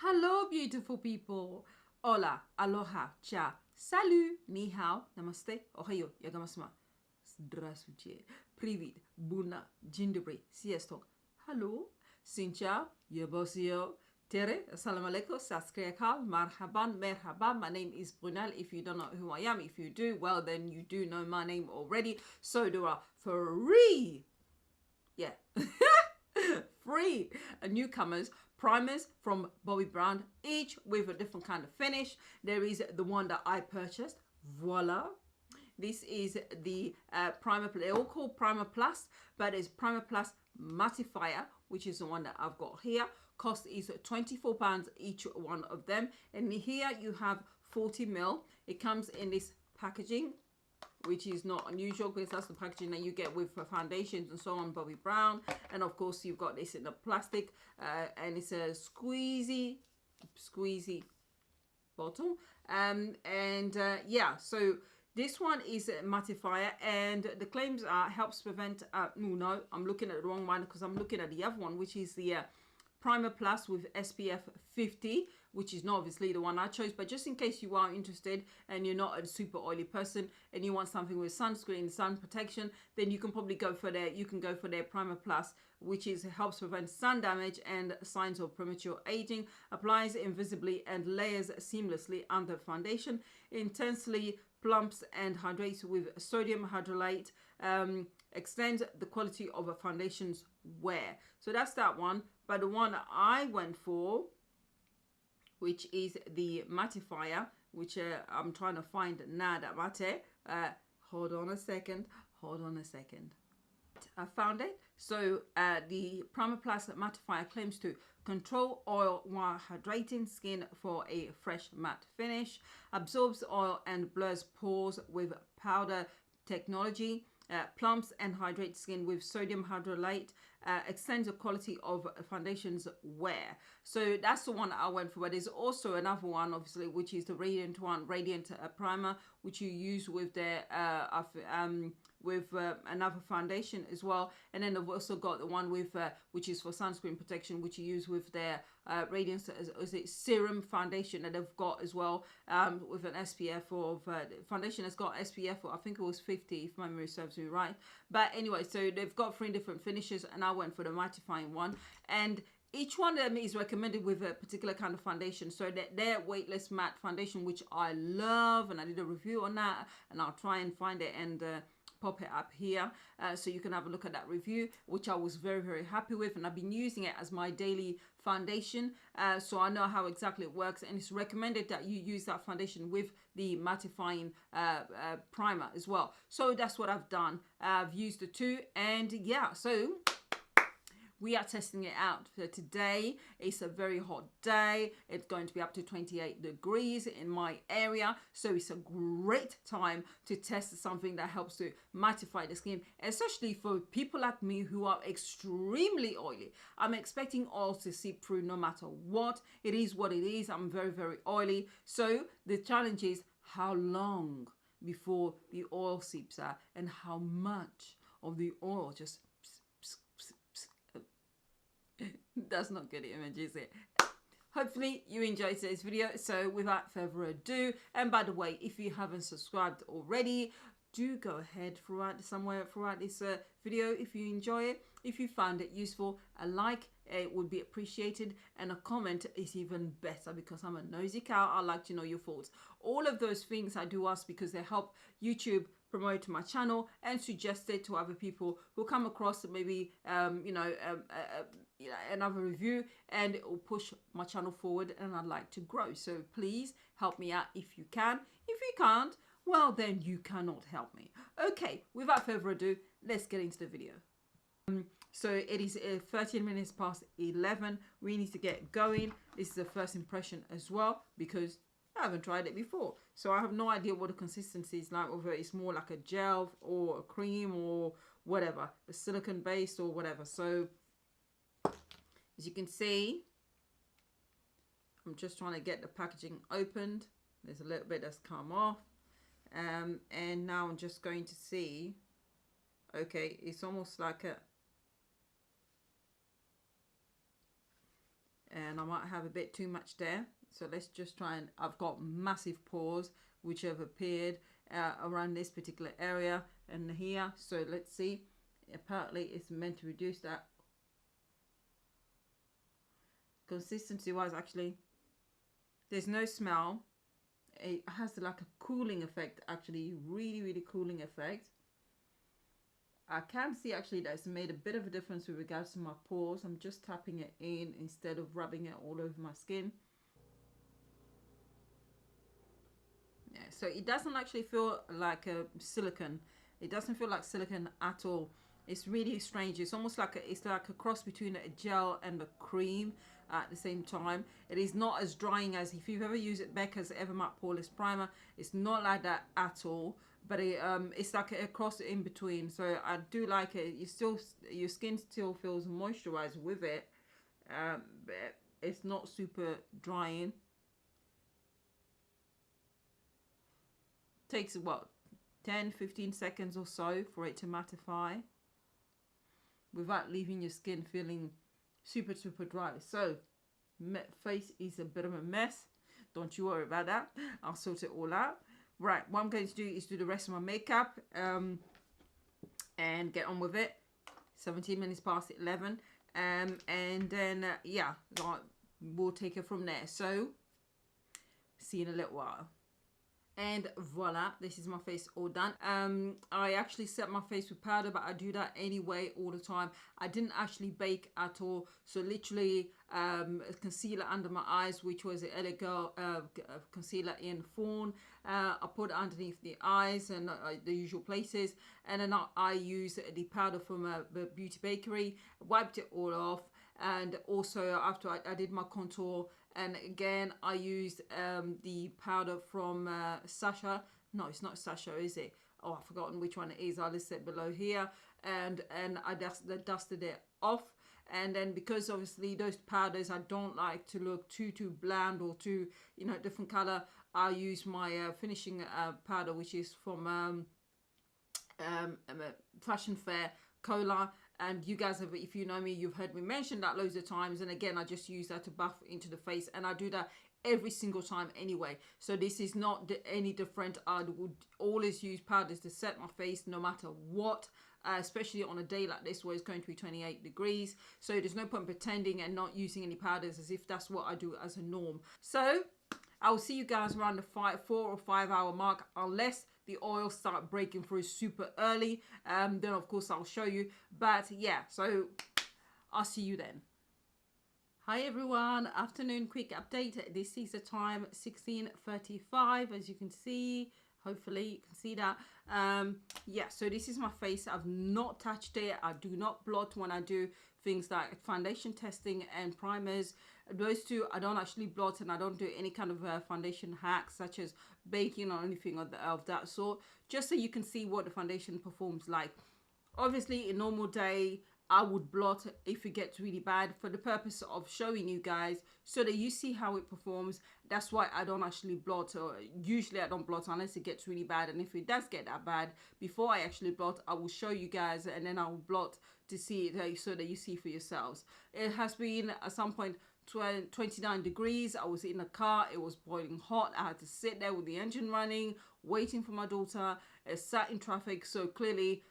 Hello, beautiful people. Hola, aloha, cha, salut, ni hao, namaste, ohayo, yagamasma. Здравствуйте, привет, buna, jindabri, siesto. Hello, sincha, yabosio, tere, assalamu alaikum, saskriakal, marhaban, merhaba. My name is Brunel. If you don't know who I am, if you do, well, then you do know my name already. So do I. Free. Yeah. Free newcomers primers from Bobbi Brown, each with a different kind of finish. There is the one that I purchased, voila. This is the primer, they're all called Primer Plus, but it's Primer Plus Mattifier, which is the one that I've got here. Cost is £24 each one of them, and here you have 40ml. It comes in this packaging, which is not unusual because that's the packaging that you get with foundations and so on, Bobbi Brown. And of course you've got this in the plastic, and it's a squeezy bottle. Yeah, so this one is a mattifier, and the claims are helps prevent no, I'm looking at the wrong one because I'm looking at the other one, which is the Primer Plus with SPF 50, which is not obviously the one I chose, but just in case you are interested and you're not a super oily person and you want something with sunscreen, sun protection, then you can probably go for their, Primer Plus, which is helps prevent sun damage and signs of premature aging, applies invisibly and layers seamlessly under foundation, intensely plumps and hydrates with sodium hydrolate, extends the quality of a foundation's wear. So that's that one. But the one I went for, which is the mattifier, which I'm trying to find now that matte. Hold on a second. I found it. So the Primer Plus Mattifier claims to control oil while hydrating skin for a fresh matte finish, absorbs oil and blurs pores with powder technology, plumps and hydrates skin with sodium hydrolate, extends the quality of foundation's wear. So that's the one I went for. But there's also another one, obviously, which is the Radiant one, Radiant Primer, which you use with their another foundation as well. And then I've also got the one with which is for sunscreen protection, which you use with their Radiance is it serum foundation that they've got as well, with an SPF of foundation that's got SPF, I think it was 50 if my memory serves me right. But anyway, so they've got 3 different finishes, and I went for the mattifying one, and each one of them is recommended with a particular kind of foundation. So that their weightless matte foundation, which I love, and I did a review on that, and I'll try and find it and pop it up here so you can have a look at that review, which I was very, very happy with, and I've been using it as my daily foundation, so I know how exactly it works, and it's recommended that you use that foundation with the mattifying primer as well. So that's what I've done. I've used the two, and yeah, so we are testing it out. So today it's a very hot day. It's going to be up to 28 degrees in my area. So it's a great time to test something that helps to mattify the skin, especially for people like me who are extremely oily. I'm expecting oil to seep through no matter what. It is what it is. I'm very, very oily. So the challenge is how long before the oil seeps out and how much of the oil just that's not good image, is it? Hopefully you enjoyed today's video. So without further ado, and by the way, if you haven't subscribed already, do go ahead somewhere throughout this video if you enjoy it. If you found it useful, a like it would be appreciated, and a comment is even better because I'm a nosy cow. I like to know your thoughts. All of those things I do ask because they help YouTube promote my channel and suggest it to other people who come across maybe another review, and it will push my channel forward, and I'd like to grow. So please help me out if you can. If you can't, well, then you cannot help me. Okay, without further ado, let's get into the video. So it is 13 minutes past 11. We need to get going. This is the first impression as well because I haven't tried it before. So I have no idea what the consistency is like, whether it's more like a gel or a cream or whatever, a silicone based or whatever. So as you can see, I'm just trying to get the packaging opened. There's a little bit that's come off. And now I'm just going to see, okay, it's almost like a, and I might have a bit too much there. So let's just try, and I've got massive pores which have appeared around this particular area and here. So let's see. Apparently it's meant to reduce that. Consistency wise, actually, there's no smell. It has like a cooling effect, actually, really cooling effect. I can see actually that it's made a bit of a difference with regards to my pores. I'm just tapping it in instead of rubbing it all over my skin. Yeah, so it doesn't actually feel like a silicone. It doesn't feel like silicone at all. It's really strange. It's almost like it's like a cross between a gel and a cream at the same time. It is not as drying as if you've ever used Becca's Evermatte Poreless Primer. It's not like that at all, but it's like a cross in between. So I do like it. Your skin still feels moisturized with it, but it's not super drying. Takes what, 10-15 seconds or so for it to mattify without leaving your skin feeling super dry. So face is a bit of a mess. Don't you worry about that. I'll sort it all out. Right, what I'm going to do is do the rest of my makeup and get on with it. 17 minutes past 11, and then yeah, we'll take it from there. So see you in a little while. And voila, this is my face all done. I actually set my face with powder, but I do that anyway all the time. I didn't actually bake at all. So literally concealer under my eyes, which was the LA Girl concealer in Fawn. I put it underneath the eyes and the usual places. And then I use the powder from Beauty Bakery, wiped it all off. And also after I did my contour, and again I used the powder from Sacha. No, it's not Sacha, is it? Oh, I've forgotten which one it is. I'll list it below here. And I dusted it off. And then because obviously those powders I don't like to look too bland or too, you know, different color, I use my finishing powder, which is from Fashion Fair Cola. And you guys have, if you know me, you've heard me mention that loads of times. And again, I just use that to buff into the face, and I do that every single time anyway. So this is not any different. I would always use powders to set my face no matter what, especially on a day like this where it's going to be 28 degrees. So there's no point pretending and not using any powders as if that's what I do as a norm. So I'll see you guys around the 4 or 5 hour mark, unless the oils start breaking through super early. Then of course I'll show you. But yeah, so I'll see you then. Hi everyone, afternoon quick update. This is the time 16:35, as you can see. Hopefully you can see that. Yeah, so this is my face. I've not touched it. I do not blot when I do things like foundation testing and primers. Those two I don't actually blot, and I don't do any kind of foundation hacks such as baking or anything of that sort, just so you can see what the foundation performs like. Obviously in normal day I would blot if it gets really bad, for the purpose of showing you guys so that you see how it performs. That's why I don't actually blot, or usually I don't blot unless it gets really bad. And if it does get that bad, before I actually blot, I will show you guys, and then I will blot to see it so that you see for yourselves. It has been at some point 29 degrees. I was in a car, it was boiling hot. I had to sit there with the engine running, waiting for my daughter. Sat in traffic, so clearly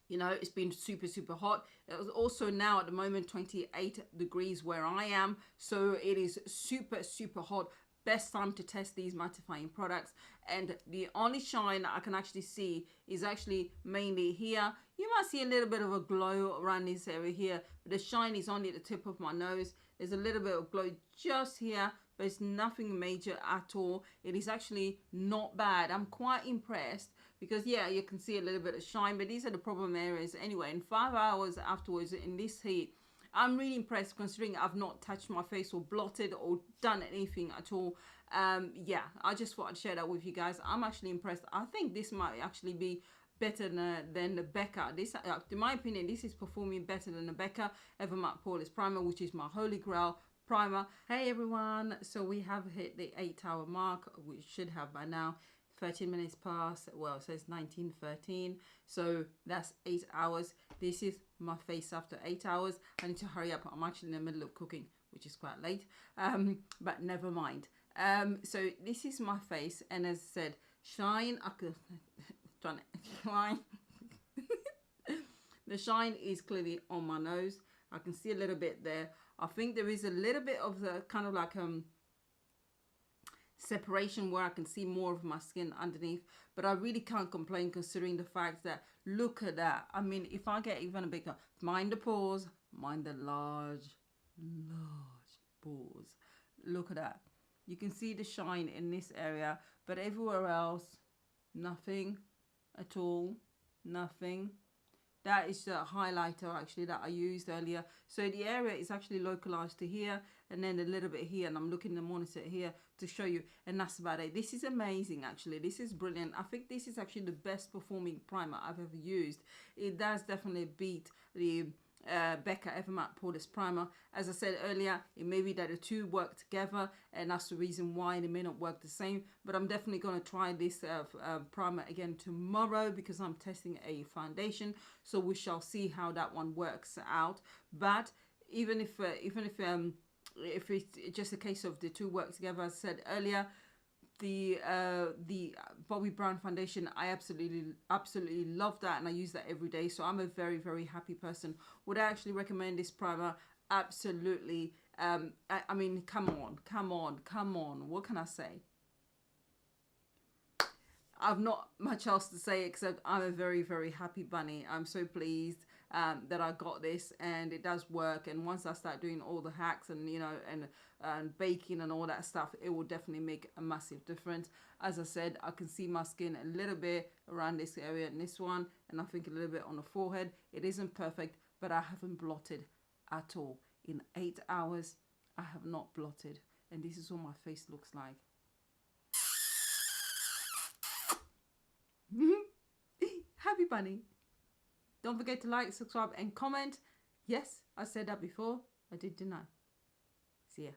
you know, it's been super hot. It was also now at the moment 28 degrees where I am, so it is super hot. Best time to test these mattifying products. And the only shine I can actually see is actually mainly here. You might see a little bit of a glow around this area here, but the shine is only at the tip of my nose. There's a little bit of glow just here, but it's nothing major at all. It is actually not bad. I'm quite impressed, because yeah, you can see a little bit of shine, but these are the problem areas anyway. In 5 hours afterwards in this heat, I'm really impressed, considering I've not touched my face or blotted or done anything at all. Yeah, I just thought I'd share that with you guys. I'm actually impressed. I think this might actually be better than the Becca. This, in my opinion, this is performing better than the Becca Evermatte Poreless Primer, which is my holy grail primer. Hey everyone, so we have hit the 8 hour mark. We should have by now. 13 minutes past, well, it says 19:13, so that's 8 hours. This is my face after 8 hours. I need to hurry up. I'm actually in the middle of cooking, which is quite late, but never mind. So this is my face, and as I said, shine. I could trying to shine. The shine is clearly on my nose. I can see a little bit there. I think there is a little bit of the kind of like separation where I can see more of my skin underneath, but I really can't complain considering the fact that, look at that. I mean, if I get even a bigger, mind the pores, mind the large pores. Look at that. You can see the shine in this area, but everywhere else, nothing at all. Nothing. That is the highlighter actually that I used earlier. So the area is actually localized to here, and then a little bit here, and I'm looking at the monitor here to show you, and that's about it. This is amazing actually. This is brilliant. I think this is actually the best performing primer I've ever used. It does definitely beat the Becca Evermatte Poreless Primer. As I said earlier, it may be that the two work together, and that's the reason why they may not work the same, but I'm definitely going to try this primer again tomorrow because I'm testing a foundation, so we shall see how that one works out. But even if it's just a case of the two work together, as I said earlier, the Bobbi Brown foundation, I absolutely love that, and I use that every day, so I'm a very, very happy person. Would I actually recommend this primer? Absolutely. I mean, come on, what can I say? I've not much else to say except I'm a very, very happy bunny. I'm so pleased that I got this, and it does work. And once I start doing all the hacks and, you know, and baking and all that stuff, it will definitely make a massive difference. As I said, I can see my skin a little bit around this area and this one, and I think a little bit on the forehead. It isn't perfect, but I haven't blotted at all. In 8 hours, I have not blotted, and this is what my face looks like. Happy bunny. Don't forget to like, subscribe and comment. Yes, I said that before. I did, didn't I? See ya.